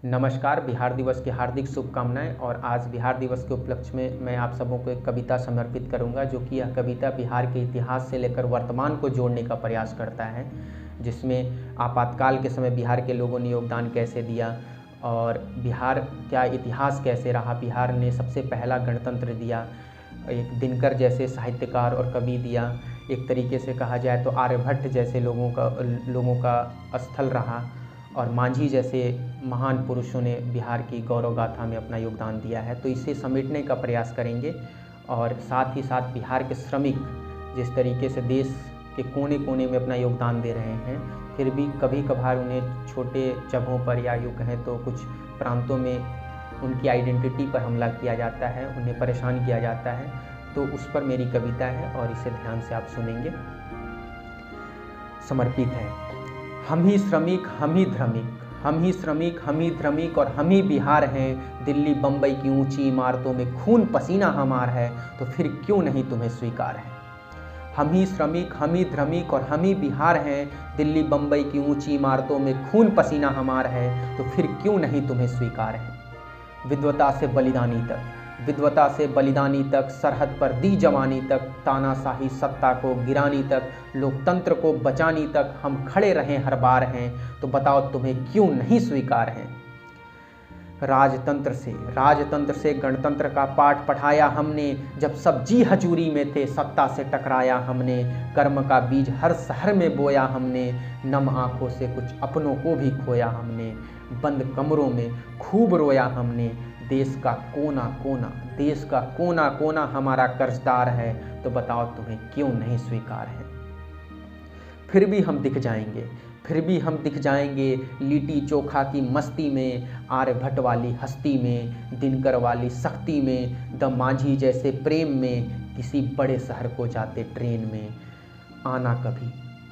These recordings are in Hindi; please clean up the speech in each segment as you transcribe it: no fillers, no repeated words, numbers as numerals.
नमस्कार। बिहार दिवस की हार्दिक शुभकामनाएं। और आज बिहार दिवस के उपलक्ष्य में मैं आप सबों को एक कविता समर्पित करूंगा, जो कि यह कविता बिहार के इतिहास से लेकर वर्तमान को जोड़ने का प्रयास करता है, जिसमें आपातकाल के समय बिहार के लोगों ने योगदान कैसे दिया और बिहार का इतिहास कैसे रहा। बिहार ने सबसे पहला गणतंत्र दिया, एक दिनकर जैसे साहित्यकार और कवि दिया, एक तरीके से कहा जाए तो आर्यभट्ट जैसे लोगों का स्थल रहा, और मांझी जैसे महान पुरुषों ने बिहार की गौरव गाथा में अपना योगदान दिया है। तो इसे समेटने का प्रयास करेंगे और साथ ही साथ बिहार के श्रमिक जिस तरीके से देश के कोने कोने में अपना योगदान दे रहे हैं, फिर भी कभी कभार उन्हें छोटे जगहों पर या यूँ कहें तो कुछ प्रांतों में उनकी आइडेंटिटी पर हमला किया जाता है, उन्हें परेशान किया जाता है। तो उस पर मेरी कविता है और इसे ध्यान से आप सुनेंगे। समर्पित है। हम ही श्रमिक, हम ही धर्मिक, हम ही श्रमिक, हम ही धर्मिक और हम ही बिहार हैं। दिल्ली बम्बई की ऊंची इमारतों में खून पसीना हमार है, तो फिर क्यों नहीं तुम्हें स्वीकार है। हम ही श्रमिक, हम ही धर्मिक और हम ही बिहार हैं। दिल्ली बम्बई की ऊंची इमारतों में खून पसीना हमार है, तो फिर क्यों नहीं तुम्हें स्वीकार है। विद्वता से बलिदानी तक, विद्वता से बलिदानी तक, सरहद पर दी जवानी तक, तानाशाही सत्ता को गिरानी तक, लोकतंत्र को बचानी तक हम खड़े रहें हर बार हैं, तो बताओ तुम्हें क्यों नहीं स्वीकार है। राजतंत्र से गणतंत्र का पाठ पढ़ाया हमने, जब सब जी हजूरी में थे सत्ता से टकराया हमने। कर्म का बीज हर शहर में बोया हमने, नम आंखों से कुछ अपनों को भी खोया हमने। बंद कमरों में खूब रोया हमने, देश का कोना कोना हमारा कर्जदार है, तो बताओ तुम्हें क्यों नहीं स्वीकार है। फिर भी हम दिख जाएंगे लिट्टी चोखा की मस्ती में, आर्यभट्ट वाली हस्ती में, दिनकर वाली सख्ती में, द मांझी जैसे प्रेम में, किसी बड़े शहर को जाते ट्रेन में।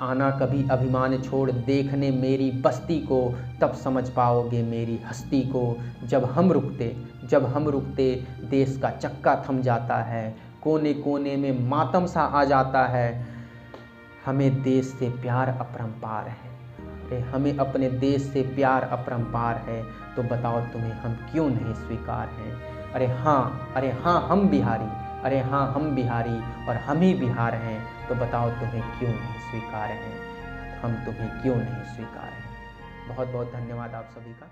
आना कभी अभिमान छोड़ देखने मेरी बस्ती को, तब समझ पाओगे मेरी हस्ती को। जब हम रुकते देश का चक्का थम जाता है, कोने कोने में मातम सा आ जाता है। हमें देश से प्यार अपरंपार है, हमें अपने देश से प्यार अपरंपार है, तो बताओ तुम्हें हम क्यों नहीं स्वीकार हैं। अरे हाँ हम बिहारी और हम ही बिहार हैं, तो बताओ तुम्हें क्यों नहीं स्वीकार हैं। हम तुम्हें क्यों नहीं स्वीकार हैं। बहुत बहुत धन्यवाद आप सभी का।